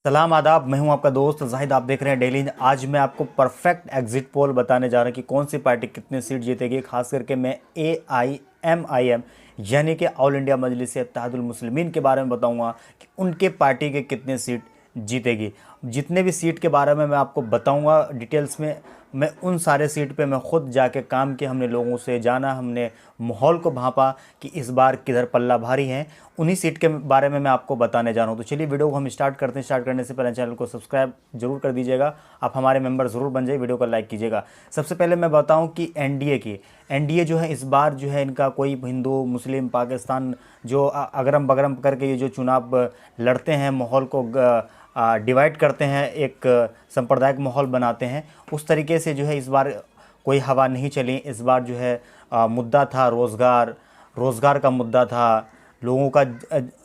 सलाम आदाब। मैं हूं आपका दोस्त जाहिद। आप देख रहे हैं डेली हिंद। आज मैं आपको परफेक्ट एग्जिट पोल बताने जा रहा हूं कि कौन सी पार्टी कितने सीट जीतेगी। खास करके मैं AIMIM यानी कि ऑल इंडिया मजलिस इत्तेहादुल मुस्लिमीन के बारे में बताऊंगा कि उनके पार्टी के कितने सीट जीतेगी। जितने भी सीट के बारे में मैं आपको बताऊंगा डिटेल्स में, मैं उन सारे सीट पे मैं खुद जाके काम किया। हमने लोगों से जाना, हमने माहौल को भांपा कि इस बार किधर पल्ला भारी है। उन्हीं सीट के बारे में मैं आपको बताने जा रहा हूं। तो चलिए वीडियो को हम स्टार्ट करते हैं। स्टार्ट करने से पहले चैनल को सब्सक्राइब जरूर कर दीजिएगा। आप हमारे मेंबर ज़रूर बन जाइए, वीडियो को लाइक कीजिएगा। सबसे पहले मैं बताऊं कि एनडीए जो है इस बार जो है इनका कोई हिंदू मुस्लिम पाकिस्तान जो अगरम बगरम करके ये जो चुनाव लड़ते हैं, माहौल को डिवाइड करते हैं, एक सांप्रदायिक माहौल बनाते हैं, उस तरीके से जो है इस बार कोई हवा नहीं चली। इस बार जो है मुद्दा था रोज़गार का मुद्दा था, लोगों का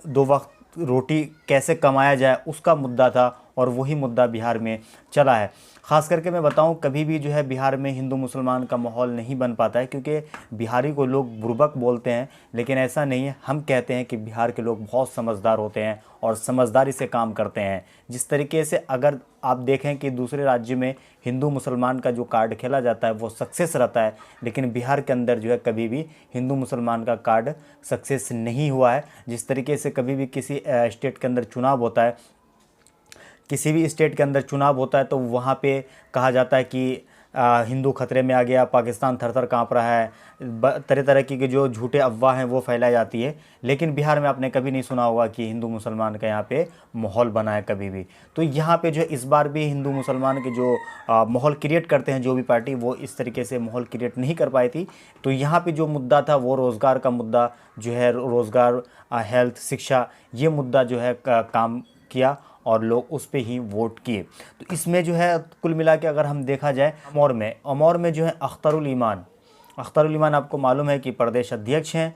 दो वक्त रोटी कैसे कमाया जाए उसका मुद्दा था, और वही मुद्दा बिहार में चला है। ख़ास करके मैं बताऊं, कभी भी जो है बिहार में हिंदू मुसलमान का माहौल नहीं बन पाता है, क्योंकि बिहारी को लोग बुर्बक बोलते हैं, लेकिन ऐसा नहीं है। हम कहते हैं कि बिहार के लोग बहुत समझदार होते हैं और समझदारी से काम करते हैं। जिस तरीके से अगर आप देखें कि दूसरे राज्य में हिंदू मुसलमान का जो कार्ड खेला जाता है वो सक्सेस रहता है, लेकिन बिहार के अंदर जो है कभी भी हिंदू मुसलमान का कार्ड सक्सेस नहीं हुआ है। जिस तरीके से कभी भी किसी स्टेट के अंदर चुनाव होता है, किसी भी स्टेट के अंदर चुनाव होता है, तो वहाँ पे कहा जाता है कि हिंदू खतरे में आ गया, पाकिस्तान थर थर काँप रहा है, तरह तरह की जो झूठे अफवाह हैं वो फैलाई जाती है। लेकिन बिहार में आपने कभी नहीं सुना होगा कि हिंदू मुसलमान का यहाँ पे माहौल बना है कभी भी। तो यहाँ पे जो है इस बार भी हिंदू मुसलमान के जो माहौल क्रिएट करते हैं जो भी पार्टी, वो इस तरीके से माहौल क्रिएट नहीं कर पाई थी। तो यहाँ पे जो मुद्दा था वो रोज़गार का मुद्दा जो है, रोज़गार, हेल्थ, शिक्षा, ये मुद्दा जो है काम किया और लोग उस पे ही वोट किए। तो इसमें जो है कुल मिला के अगर हम देखा जाए, अमौर में जो है अख्तरुल ईमान आपको मालूम है कि प्रदेश अध्यक्ष हैं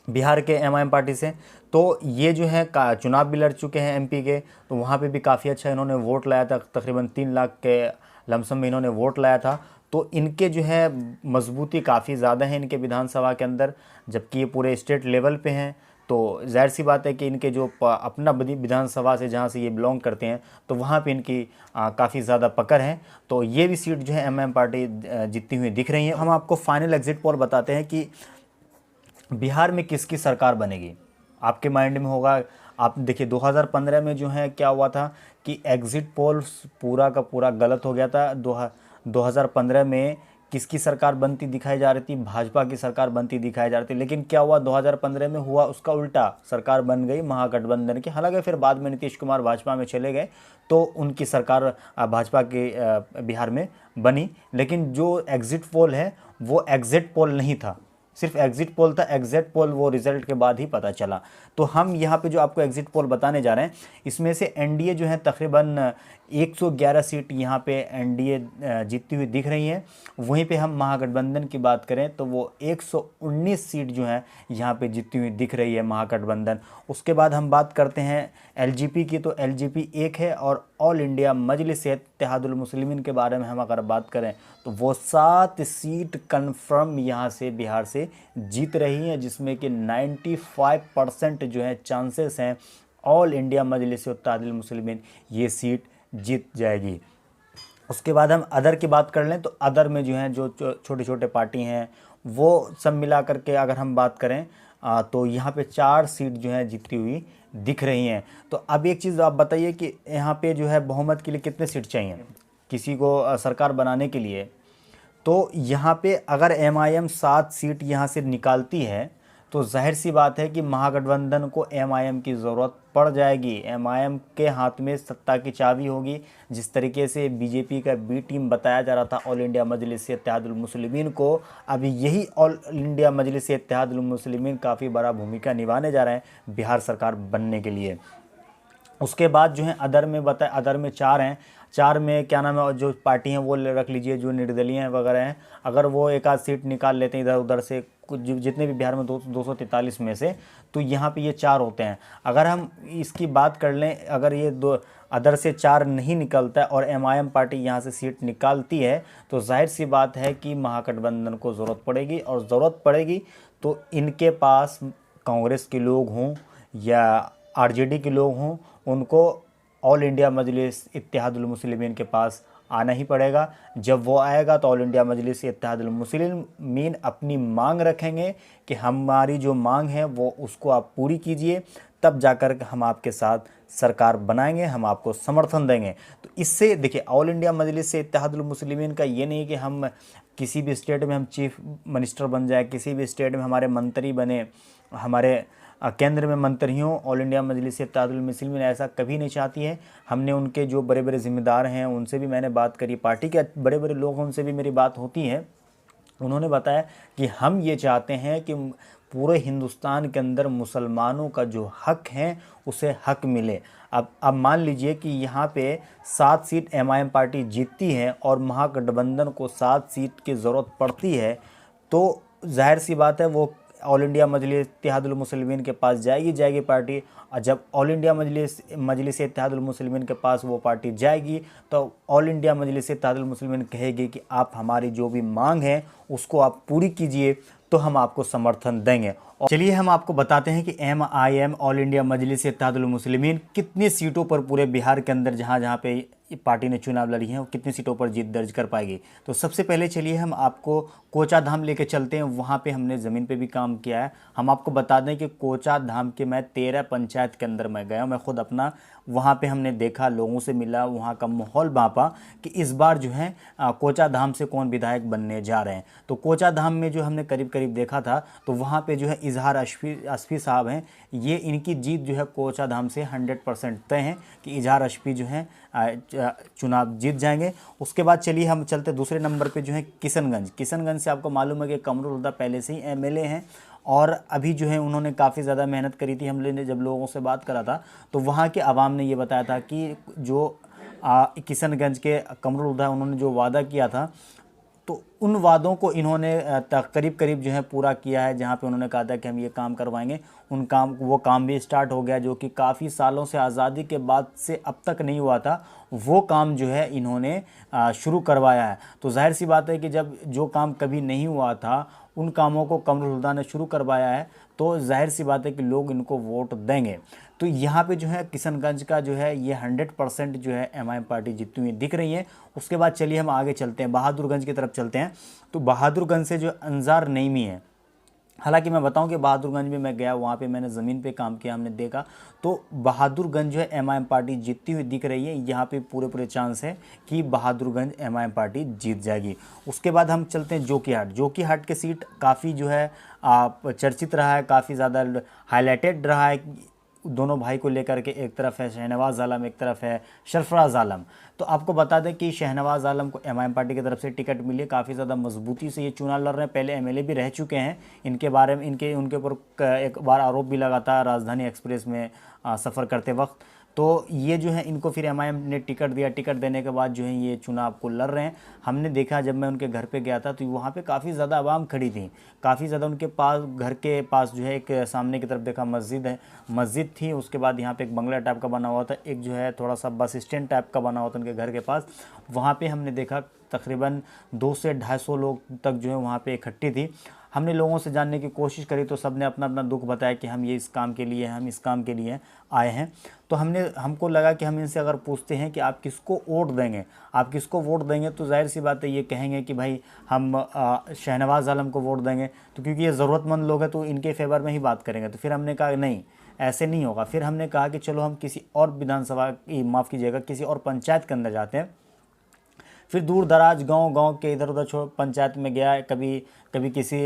बिहार के MIM पार्टी से। तो ये जो है चुनाव भी लड़ चुके हैं MP के, तो वहाँ पे भी काफ़ी अच्छा इन्होंने वोट लाया था। तकरीबन 3 लाख के लमसम में इन्होंने वोट लाया था। तो इनके जो है मजबूती काफ़ी ज़्यादा है इनके विधानसभा के अंदर, जबकि ये पूरे स्टेट लेवल पे हैं। तो जाहिर सी बात है कि इनके जो अपना विधानसभा से जहाँ से ये बिलोंग करते हैं, तो वहाँ पे इनकी काफ़ी ज़्यादा पकड़ है। तो ये भी सीट जो है MIM पार्टी जीतती हुई दिख रही है। हम आपको फाइनल एग्जिट पोल बताते हैं कि बिहार में किसकी सरकार बनेगी। आपके माइंड में होगा, आप देखिए 2015 में जो है क्या हुआ था कि एग्जिट पोल पूरा का पूरा गलत हो गया था। 2015 में किसकी सरकार बनती दिखाई जा रही थी, भाजपा की सरकार बनती दिखाई जा रही थी। लेकिन क्या हुआ 2015 में, हुआ उसका उल्टा, सरकार बन गई महागठबंधन की। हालांकि फिर बाद में नीतीश कुमार भाजपा में चले गए, तो उनकी सरकार भाजपा के बिहार में बनी। लेकिन जो एग्जिट पोल है वो एग्जिट पोल नहीं था, सिर्फ एग्जिट पोल था। एग्जिट पोल वो रिजल्ट के बाद ही पता चला। तो हम यहाँ पे जो आपको एग्जिट पोल बताने जा रहे हैं, इसमें से एनडीए जो है तकरीबन 111 सीट यहाँ पे एनडीए जीतती हुई दिख रही है। वहीं पे हम महागठबंधन की बात करें तो वो 119 सीट जो है यहाँ पे जीतती हुई दिख रही है महागठबंधन। उसके बाद हम बात करते हैं एलजीपी की, तो एलजीपी एक है। और ऑल इंडिया मजलिस इत्तेहादुल मुस्लिमीन के बारे में हम अगर बात करें तो वो 7 सीट कन्फर्म यहाँ से बिहार से जीत रही हैं, जिसमें कि 95% जो है चांसेस हैं ऑल इंडिया मजलिस इत्तेहादुल मुस्लिमीन ये सीट जीत जाएगी। उसके बाद हम अदर की बात कर लें तो अदर में जो हैं जो छोटे छोटे पार्टी हैं वो सब मिला करके अगर हम बात करें तो यहाँ पे 4 सीट जो है जीतती हुई दिख रही हैं। तो अब एक चीज़ आप बताइए कि यहाँ पे जो है बहुमत के लिए कितने सीट चाहिए किसी को सरकार बनाने के लिए। तो यहाँ पे अगर MIM 7 सीट यहाँ से निकालती है, तो जाहिर सी बात है कि महागठबंधन को MIM की ज़रूरत पड़ जाएगी। MIM के हाथ में सत्ता की चाबी होगी। जिस तरीके से बीजेपी का बी टीम बताया जा रहा था ऑल इंडिया मजलिस इत्तेहादुल मुस्लिमीन को, अभी यही ऑल इंडिया मजलिस इत्तेहादुल मुस्लिमीन काफ़ी बड़ा भूमिका निभाने जा रहे हैं बिहार सरकार बनने के लिए। उसके बाद जो है अदर में बताए, अदर में 4 हैं। 4 में क्या नाम है, जो पार्टी हैं वो रख लीजिए, जो निर्दलीय वगैरह हैं, अगर वो एक आध सीट निकाल लेते हैं इधर उधर से, कुछ जितने भी बिहार में 243 में से, तो यहाँ पे ये 4 होते हैं। अगर हम इसकी बात कर लें, अगर ये दो अदर से 4 नहीं निकलता है और MIM पार्टी यहाँ से सीट निकालती है, तो जाहिर सी बात है कि महागठबंधन को ज़रूरत पड़ेगी। और ज़रूरत पड़ेगी तो इनके पास कांग्रेस के लोग हों या RJD के लोग हों, उनको ऑल इंडिया मजलिस इत्तेहादुल मुस्लिमीन के पास आना ही पड़ेगा। जब वो आएगा तो ऑल इंडिया मजलिस इत्तेहादुल मुस्लिमीन अपनी मांग रखेंगे कि हमारी जो मांग है वो उसको आप पूरी कीजिए, तब जाकर हम आपके साथ सरकार बनाएंगे, हम आपको समर्थन देंगे। तो इससे देखिए, ऑल इंडिया मजलिस से इत्तेहादुल मुस्लिमीन का ये नहीं कि हम किसी भी स्टेट में हम चीफ मिनिस्टर बन जाए, किसी भी स्टेट में हमारे मंत्री बने, हमारे केंद्र में मंत्री हों। ऑल इंडिया मजलिस इत्तेहादुल मुस्लिमीन ऐसा कभी नहीं चाहती है। हमने उनके जो बड़े बड़े जिम्मेदार हैं उनसे भी मैंने बात करी, पार्टी के बड़े बड़े लोग हैं उनसे भी मेरी बात होती है। उन्होंने बताया कि हम ये चाहते हैं कि पूरे हिंदुस्तान के अंदर मुसलमानों का जो हक है उसे हक मिले। अब मान लीजिए कि यहाँ पे 7 सीट एमआईएम पार्टी जीतती है और महागठबंधन को 7 सीट की ज़रूरत पड़ती है, तो जाहिर सी बात है वो ऑल इंडिया मजलिस इत्तेहादुल मुस्लिमीन के पास जाएगी पार्टी। और जब ऑल इंडिया मजलिस इत्तेहादुल मुस्लिमीन के पास वो पार्टी जाएगी तो ऑल इंडिया मजलिस इत्तेहादुल मुस्लिमीन कहेगी कि आप हमारी जो भी मांग है उसको आप पूरी कीजिए, तो हम आपको समर्थन देंगे। और चलिए हम आपको बताते हैं कि एमआईएम ऑल इंडिया मजलिस इत्तेहादुल मुस्लिमीन कितनी सीटों पर पूरे बिहार के अंदर जहाँ जहाँ पे पार्टी ने चुनाव लड़ी है वो कितनी सीटों पर जीत दर्ज कर पाएगी। तो सबसे पहले चलिए हम आपको कोचा धाम लेके चलते हैं। वहाँ पे हमने ज़मीन पे भी काम किया है। हम आपको बता दें कि कोचा धाम के मैं 13 पंचायत के अंदर मैं गया हूँ, मैं खुद अपना वहाँ पे हमने देखा, लोगों से मिला, वहाँ का माहौल भांपा कि इस बार जो है कोचा धाम से कौन विधायक बनने जा रहे हैं। तो कोचा धाम में जो हमने करीब करीब देखा था तो वहाँ पे जो है इजहार अशफी साहब हैं, ये इनकी जीत जो है कोचा धाम से 100% तय है कि इजहार अशफी जो है चुनाव जीत जाएंगे। उसके बाद चलिए हम चलते दूसरे नंबर पे जो है किशनगंज से आपको मालूम है कि कमरुल हुदा पहले से ही एमएलए हैं और अभी जो है उन्होंने काफ़ी ज़्यादा मेहनत करी थी। हमने जब लोगों से बात करा था तो वहाँ के आवाम ने ये बताया था कि जो किशनगंज के कमरुल हुदा उन्होंने जो वादा किया था तो उन वादों को इन्होंने करीब करीब जो है पूरा किया है। जहाँ पे उन्होंने कहा था कि हम ये काम करवाएंगे, वो काम भी स्टार्ट हो गया, जो कि काफ़ी सालों से आज़ादी के बाद से अब तक नहीं हुआ था, वो काम जो है इन्होंने शुरू करवाया है। तो जाहिर सी बात है कि जब जो काम कभी नहीं हुआ था उन कामों को कमरुल हुदा ने शुरू करवाया है, तो जाहिर सी बात है कि लोग इनको वोट देंगे। तो यहाँ पे जो है किशनगंज का जो है ये 100% जो है एमआईएम पार्टी जीतती हुई दिख रही है। उसके बाद चलिए हम आगे चलते हैं, बहादुरगंज की तरफ चलते हैं। तो बहादुरगंज से जो अंजार नईमी है, हालांकि मैं बताऊं कि बहादुरगंज में मैं गया, वहाँ पे मैंने ज़मीन पे काम किया, हमने देखा तो बहादुरगंज जो है एमआईएम पार्टी जीतती हुई दिख रही है। यहाँ पे पूरे चांस है कि बहादुरगंज एमआईएम पार्टी जीत जाएगी। उसके बाद हम चलते हैं जोकीहाट की सीट काफ़ी जो है चर्चित रहा है, काफ़ी ज़्यादा हाईलाइटेड रहा है दोनों भाई को लेकर के। एक तरफ है शहनवाज आलम, एक तरफ है सरफराज आलम। तो आपको बता दें कि शहनवाज आलम को एमआईएम पार्टी की तरफ से टिकट मिली है, काफ़ी ज़्यादा मजबूती से ये चुनाव लड़ रहे हैं, पहले एमएलए भी रह चुके हैं। इनके बारे में उनके ऊपर एक बार आरोप भी लगा था राजधानी एक्सप्रेस में सफ़र करते वक्त। तो ये जो है इनको फिर एमआईएम ने टिकट दिया, टिकट देने के बाद जो है ये चुनाव को लड़ रहे हैं। हमने देखा जब मैं उनके घर पे गया था तो वहाँ पे काफ़ी ज़्यादा आवाम खड़ी थी, काफ़ी ज़्यादा उनके पास, घर के पास जो है एक सामने की तरफ देखा मस्जिद थी। उसके बाद यहाँ पे एक बंगला टाइप का बना हुआ था, एक जो है थोड़ा सा बस स्टैंड टाइप का बना हुआ था उनके घर के पास। वहाँ पर हमने देखा तकरीबन 200 से 250 लोग तक जो है वहाँ पर इकट्ठी थी। हमने लोगों से जानने की कोशिश करी तो सब ने अपना अपना दुख बताया कि हम इस काम के लिए आए हैं। तो हमको लगा कि हम इनसे अगर पूछते हैं कि आप किसको वोट देंगे, तो जाहिर सी बात है ये कहेंगे कि भाई हम शहनवाज आलम को वोट देंगे, तो क्योंकि ये ज़रूरतमंद लोग हैं तो इनके फेवर में ही बात करेंगे। तो फिर हमने कहा नहीं, ऐसे नहीं होगा। फिर हमने कहा कि चलो हम किसी और किसी और पंचायत के अंदर जाते हैं। फिर दूर दराज गांव के इधर उधर पंचायत में गया, कभी किसी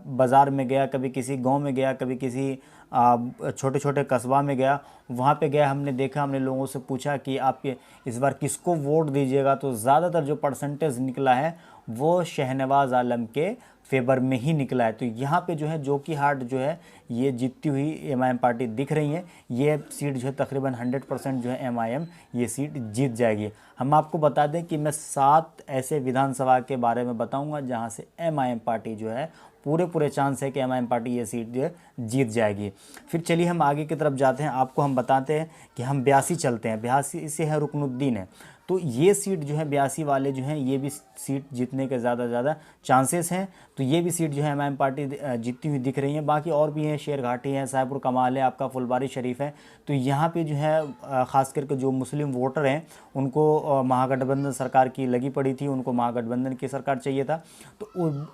बाज़ार में गया, कभी किसी गांव में गया, कभी किसी छोटे छोटे कस्बा में गया। वहाँ पे गया, हमने देखा, हमने लोगों से पूछा कि आप इस बार किसको वोट दीजिएगा। तो ज़्यादातर जो परसेंटेज निकला है वो शहनवाज आलम के फेवर में ही निकला है। तो यहाँ पे जो है जोकीहाट जो है ये जीतती हुई एमआईएम पार्टी दिख रही है। ये सीट जो है तकरीबन 100% जो है एमआईएम ये सीट जीत जाएगी। हम आपको बता दें कि मैं 7 ऐसे विधानसभा के बारे में बताऊंगा जहां से एमआईएम पार्टी जो है पूरे चांस है कि एमआईएम पार्टी ये सीट जो है जीत जाएगी। फिर चलिए हम आगे की तरफ जाते हैं, आपको हम बताते हैं कि हम ब्यासी चलते हैं। ब्यासी से है रुकनुद्दीन है। तो ये सीट जो है 82 वाले जो हैं ये भी सीट जीतने के ज़्यादा चांसेस हैं। तो ये भी सीट जो है एमआईएम पार्टी जीतती हुई दिख रही है। बाकी और भी हैं, शेरघाटी है, साहेबपुर कमाल है, आपका फुलवारी शरीफ है। तो यहाँ पे जो है ख़ास करके जो मुस्लिम वोटर हैं उनको महागठबंधन सरकार की लगी पड़ी थी, उनको महागठबंधन की सरकार चाहिए था। तो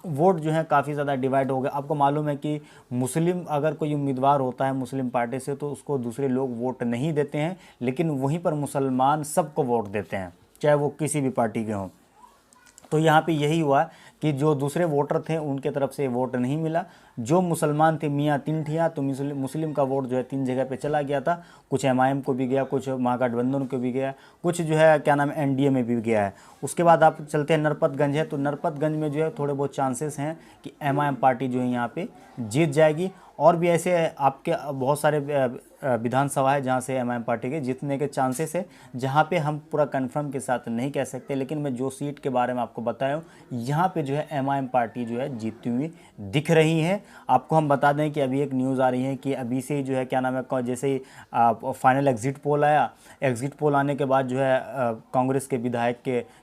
वोट जो है काफ़ी ज़्यादा डिवाइड हो गया। आपको मालूम है कि मुस्लिम अगर कोई उम्मीदवार होता है मुस्लिम पार्टी से तो उसको दूसरे लोग वोट नहीं देते हैं, लेकिन वहीं पर मुसलमान सबको वोट देते हैं, चाहे वो किसी भी पार्टी के हों। तो यहाँ पे यही हुआ कि जो दूसरे वोटर थे उनके तरफ से वोट नहीं मिला। जो मुसलमान थे मियाँ तीन ठिया, तो मुस्लिम का वोट जो है 3 जगह पे चला गया था। कुछ एमआईएम को भी गया, कुछ महागठबंधन को भी गया, कुछ जो है क्या नाम है एनडीए में भी गया है। उसके बाद आप चलते हैं नरपतगंज है, तो नरपतगंज में जो है थोड़े बहुत चांसेस हैं कि एमआईएम पार्टी जो है यहाँ पे जीत जाएगी। और भी ऐसे आपके बहुत सारे विधानसभा है जहाँ से एमआईएम पार्टी के जीतने के चांसेस है, जहाँ पे हम पूरा कंफर्म के साथ नहीं कह सकते। लेकिन मैं जो सीट के बारे में आपको बताया हूँ यहाँ पे जो है एमआईएम पार्टी जो है जीतती हुई दिख रही है। आपको हम बता दें कि अभी एक न्यूज़ आ रही है कि अभी से ही जो है क्या नाम है, जैसे ही फाइनल एग्जिट पोल आया, एग्जिट पोल आने के बाद जो है कांग्रेस के विधायक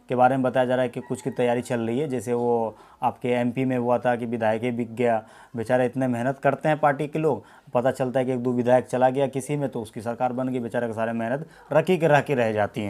के बारे में बताया जा रहा है कि कुछ की तैयारी चल रही है। जैसे वो आपके एमपी में हुआ था कि विधायक ही बिक गया, बेचारे इतने मेहनत करते हैं पार्टी के लोग, पता चलता है कि 1-2 विधायक चला गया किसी में तो उसकी सरकार बन गई, बेचारे के सारे मेहनत रखी के रह जाती हैं।